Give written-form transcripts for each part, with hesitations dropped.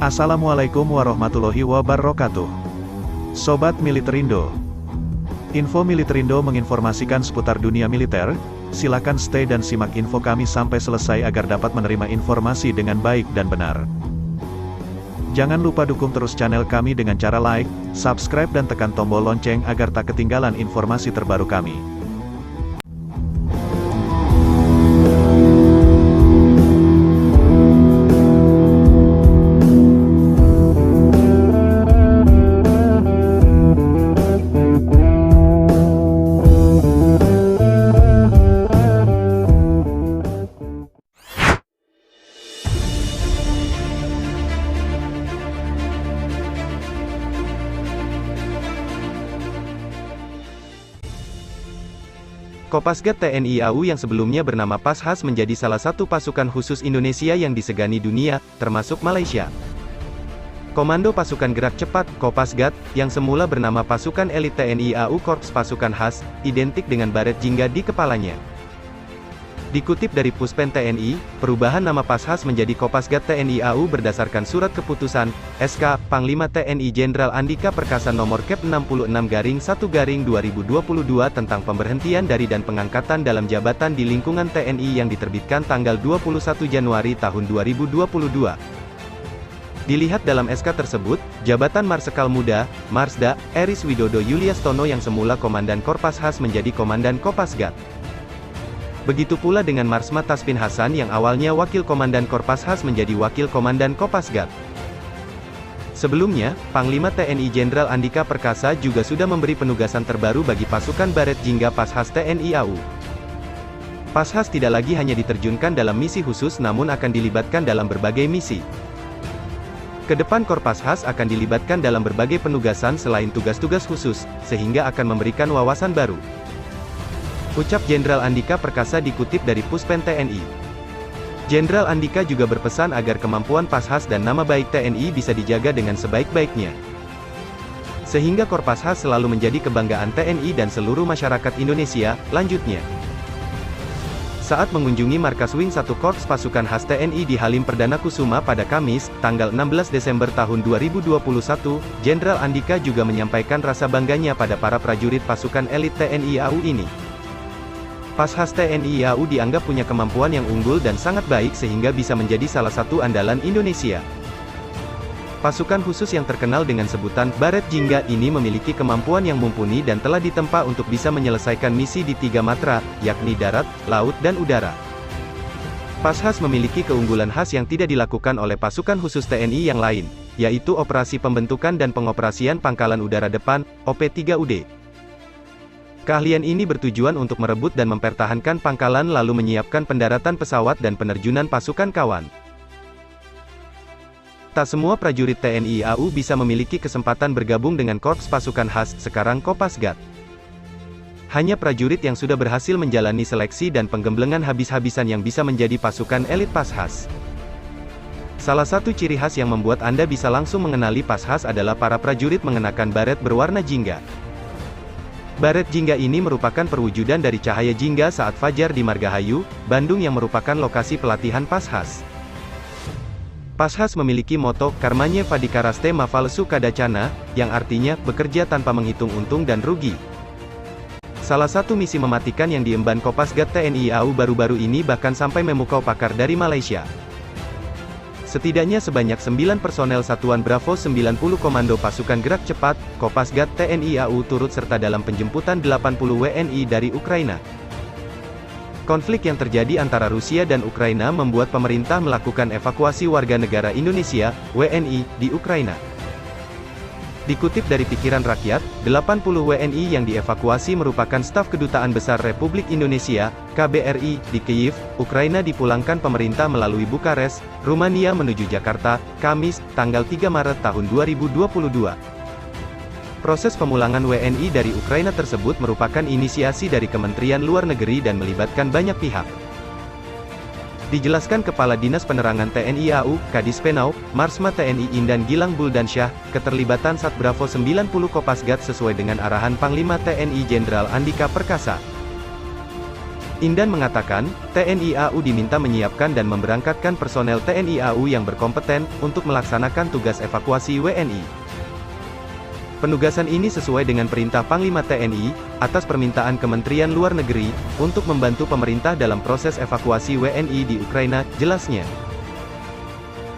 Assalamualaikum warahmatullahi wabarakatuh. Sobat Militerindo. Info Militerindo menginformasikan seputar dunia militer. Silakan stay dan simak info kami sampai selesai agar dapat menerima informasi dengan baik dan benar. Jangan lupa dukung terus channel kami dengan cara like, subscribe dan tekan tombol lonceng agar tak ketinggalan informasi terbaru kami. Kopasgat TNI AU yang sebelumnya bernama Pashas menjadi salah satu pasukan khusus Indonesia yang disegani dunia, termasuk Malaysia. Komando Pasukan Gerak Cepat, Kopasgat, yang semula bernama Pasukan Elit TNI AU Korps Pasukan Khas, identik dengan baret jingga di kepalanya. Dikutip dari Puspen TNI, perubahan nama Pashas menjadi Kopasgat TNI AU berdasarkan Surat Keputusan, SK, Panglima TNI Jenderal Andika Perkasa Nomor Kep 66-1/2022 tentang pemberhentian dari dan pengangkatan dalam jabatan di lingkungan TNI yang diterbitkan tanggal 21 Januari tahun 2022. Dilihat dalam SK tersebut, jabatan Marsekal Muda, Marsda, Eris Widodo Yuliastono yang semula Komandan Korpashas menjadi Komandan Kopasgat. Begitu pula dengan Marsma Taspin Hasan yang awalnya Wakil Komandan Korpashas menjadi Wakil Komandan Kopasgat. Sebelumnya, Panglima TNI Jenderal Andika Perkasa juga sudah memberi penugasan terbaru bagi pasukan baret jingga Pashas TNI AU. Pashas tidak lagi hanya diterjunkan dalam misi khusus namun akan dilibatkan dalam berbagai misi. Kedepan Korpashas akan dilibatkan dalam berbagai penugasan selain tugas-tugas khusus, sehingga akan memberikan wawasan baru. Ucap Jenderal Andika Perkasa dikutip dari Puspen TNI. Jenderal Andika juga berpesan agar kemampuan Pashas dan nama baik TNI bisa dijaga dengan sebaik-baiknya. Sehingga Korpashas selalu menjadi kebanggaan TNI dan seluruh masyarakat Indonesia, lanjutnya. Saat mengunjungi markas Wing 1 Korps Pasukan Khas TNI di Halim Perdana Kusuma pada Kamis, tanggal 16 Desember tahun 2021, Jenderal Andika juga menyampaikan rasa bangganya pada para prajurit pasukan elit TNI AU ini. Pashas TNI AU dianggap punya kemampuan yang unggul dan sangat baik sehingga bisa menjadi salah satu andalan Indonesia. Pasukan khusus yang terkenal dengan sebutan Baret Jingga ini memiliki kemampuan yang mumpuni dan telah ditempa untuk bisa menyelesaikan misi di 3 matra, yakni darat, laut dan udara. Pashas memiliki keunggulan khas yang tidak dilakukan oleh pasukan khusus TNI yang lain, yaitu operasi pembentukan dan pengoperasian pangkalan udara depan, OP3UD. Keahlian ini bertujuan untuk merebut dan mempertahankan pangkalan lalu menyiapkan pendaratan pesawat dan penerjunan pasukan kawan. Tak semua prajurit TNI AU bisa memiliki kesempatan bergabung dengan Korps Pasukan Khas, sekarang Kopasgat. Hanya prajurit yang sudah berhasil menjalani seleksi dan penggemblengan habis-habisan yang bisa menjadi pasukan elit Pashas. Salah satu ciri khas yang membuat Anda bisa langsung mengenali Pashas adalah para prajurit mengenakan baret berwarna jingga. Baret jingga ini merupakan perwujudan dari cahaya jingga saat fajar di Margahayu, Bandung yang merupakan lokasi pelatihan Pashas. Pashas memiliki moto, Karmanye Padikaraste Mafalsu Kadacana, yang artinya, bekerja tanpa menghitung untung dan rugi. Salah satu misi mematikan yang diemban Kopasgat TNI AU baru-baru ini bahkan sampai memukau pakar dari Malaysia. Setidaknya sebanyak 9 personel Satuan Bravo 90 Komando Pasukan Gerak Cepat, Kopasgat TNI AU turut serta dalam penjemputan 80 WNI dari Ukraina. Konflik yang terjadi antara Rusia dan Ukraina membuat pemerintah melakukan evakuasi warga negara Indonesia, WNI, di Ukraina. Dikutip dari Pikiran Rakyat, 80 WNI yang dievakuasi merupakan staf Kedutaan Besar Republik Indonesia, KBRI, di Kyiv, Ukraina dipulangkan pemerintah melalui Bukares, Rumania menuju Jakarta, Kamis, tanggal 3 Maret tahun 2022. Proses pemulangan WNI dari Ukraina tersebut merupakan inisiasi dari Kementerian Luar Negeri dan melibatkan banyak pihak. Dijelaskan Kepala Dinas Penerangan TNI AU, Kadis Penau, Marsma TNI Indan Gilang Buldansyah, keterlibatan Sat Bravo 90 Kopasgat sesuai dengan arahan Panglima TNI Jenderal Andika Perkasa. Indan mengatakan, TNI AU diminta menyiapkan dan memberangkatkan personel TNI AU yang berkompeten untuk melaksanakan tugas evakuasi WNI. Penugasan ini sesuai dengan perintah Panglima TNI, atas permintaan Kementerian Luar Negeri, untuk membantu pemerintah dalam proses evakuasi WNI di Ukraina, jelasnya.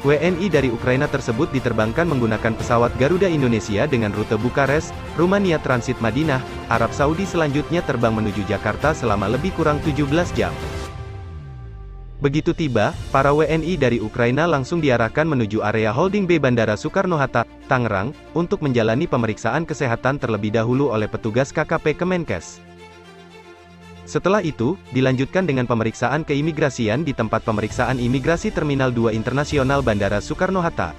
WNI dari Ukraina tersebut diterbangkan menggunakan pesawat Garuda Indonesia dengan rute Bukares, Rumania transit Madinah, Arab Saudi selanjutnya terbang menuju Jakarta selama lebih kurang 17 jam. Begitu tiba, para WNI dari Ukraina langsung diarahkan menuju area holding B Bandara Soekarno-Hatta, Tangerang, untuk menjalani pemeriksaan kesehatan terlebih dahulu oleh petugas KKP Kemenkes. Setelah itu, dilanjutkan dengan pemeriksaan keimigrasian di tempat pemeriksaan imigrasi Terminal 2 Internasional Bandara Soekarno-Hatta.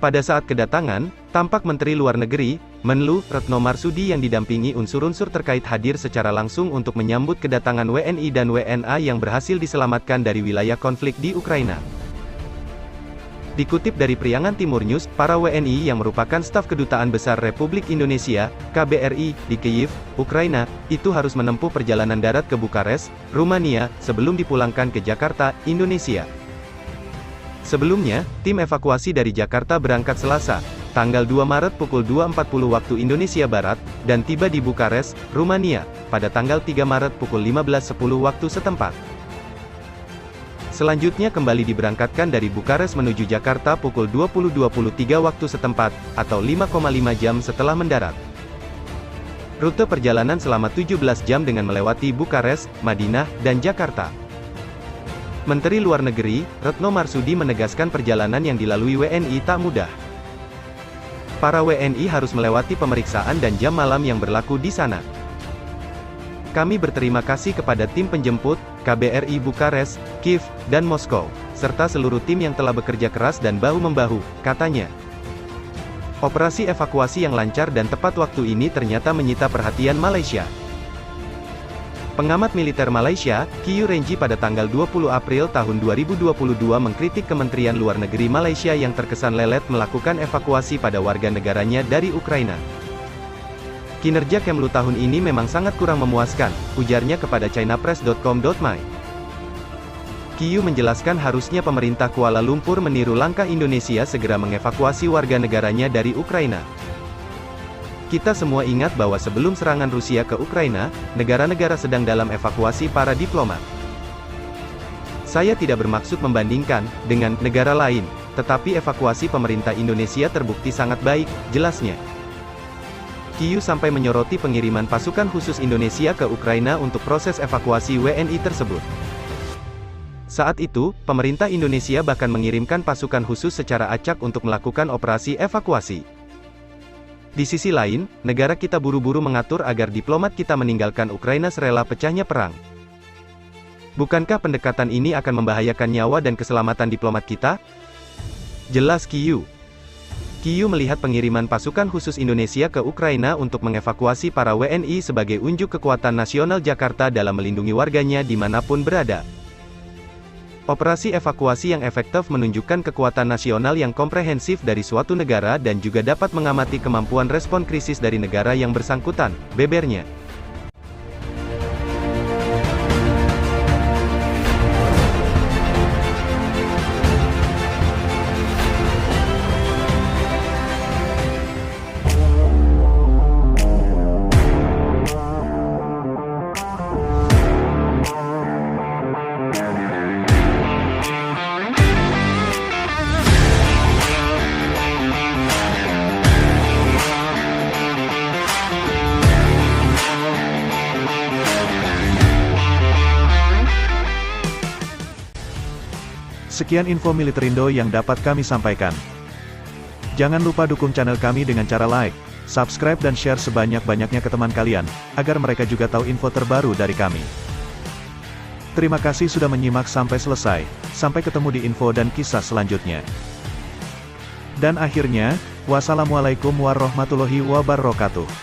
Pada saat kedatangan, tampak Menteri Luar Negeri, Menlu, Retno Marsudi yang didampingi unsur-unsur terkait hadir secara langsung untuk menyambut kedatangan WNI dan WNA yang berhasil diselamatkan dari wilayah konflik di Ukraina. Dikutip dari Priangan Timur News, para WNI yang merupakan staf Kedutaan Besar Republik Indonesia, KBRI, di Kyiv, Ukraina, itu harus menempuh perjalanan darat ke Bukares, Rumania, sebelum dipulangkan ke Jakarta, Indonesia. Sebelumnya, tim evakuasi dari Jakarta berangkat Selasa, tanggal 2 Maret pukul 2.40 waktu Indonesia Barat, dan tiba di Bukares, Rumania, pada tanggal 3 Maret pukul 15.10 waktu setempat. Selanjutnya kembali diberangkatkan dari Bukares menuju Jakarta pukul 20.23 waktu setempat, atau 5,5 jam setelah mendarat. Rute perjalanan selama 17 jam dengan melewati Bukares, Madinah, dan Jakarta. Menteri Luar Negeri, Retno Marsudi menegaskan perjalanan yang dilalui WNI tak mudah. Para WNI harus melewati pemeriksaan dan jam malam yang berlaku di sana. Kami berterima kasih kepada tim penjemput, KBRI Bukares, Kyiv, dan Moskow, serta seluruh tim yang telah bekerja keras dan bahu-membahu, katanya. Operasi evakuasi yang lancar dan tepat waktu ini ternyata menyita perhatian Malaysia. Pengamat militer Malaysia, Kiu Renji pada tanggal 20 April tahun 2022 mengkritik Kementerian Luar Negeri Malaysia yang terkesan lelet melakukan evakuasi pada warga negaranya dari Ukraina. Kinerja Kemlu tahun ini memang sangat kurang memuaskan, ujarnya kepada chinapress.com.my. Kiu menjelaskan harusnya pemerintah Kuala Lumpur meniru langkah Indonesia segera mengevakuasi warga negaranya dari Ukraina. Kita semua ingat bahwa sebelum serangan Rusia ke Ukraina, negara-negara sedang dalam evakuasi para diplomat. Saya tidak bermaksud membandingkan dengan negara lain, tetapi evakuasi pemerintah Indonesia terbukti sangat baik, jelasnya. Kiu sampai menyoroti pengiriman pasukan khusus Indonesia ke Ukraina untuk proses evakuasi WNI tersebut. Saat itu, pemerintah Indonesia bahkan mengirimkan pasukan khusus secara acak untuk melakukan operasi evakuasi. Di sisi lain, negara kita buru-buru mengatur agar diplomat kita meninggalkan Ukraina serela pecahnya perang. Bukankah pendekatan ini akan membahayakan nyawa dan keselamatan diplomat kita? Jelas Kiu. Kiu melihat pengiriman pasukan khusus Indonesia ke Ukraina untuk mengevakuasi para WNI sebagai unjuk kekuatan nasional Jakarta dalam melindungi warganya dimanapun berada. Operasi evakuasi yang efektif menunjukkan kekuatan nasional yang komprehensif dari suatu negara dan juga dapat mengamati kemampuan respon krisis dari negara yang bersangkutan, bebernya. Sekian info Militarindo yang dapat kami sampaikan. Jangan lupa dukung channel kami dengan cara like, subscribe dan share sebanyak-banyaknya ke teman kalian, agar mereka juga tahu info terbaru dari kami. Terima kasih sudah menyimak sampai selesai, sampai ketemu di info dan kisah selanjutnya. Dan akhirnya, wassalamualaikum warahmatullahi wabarakatuh.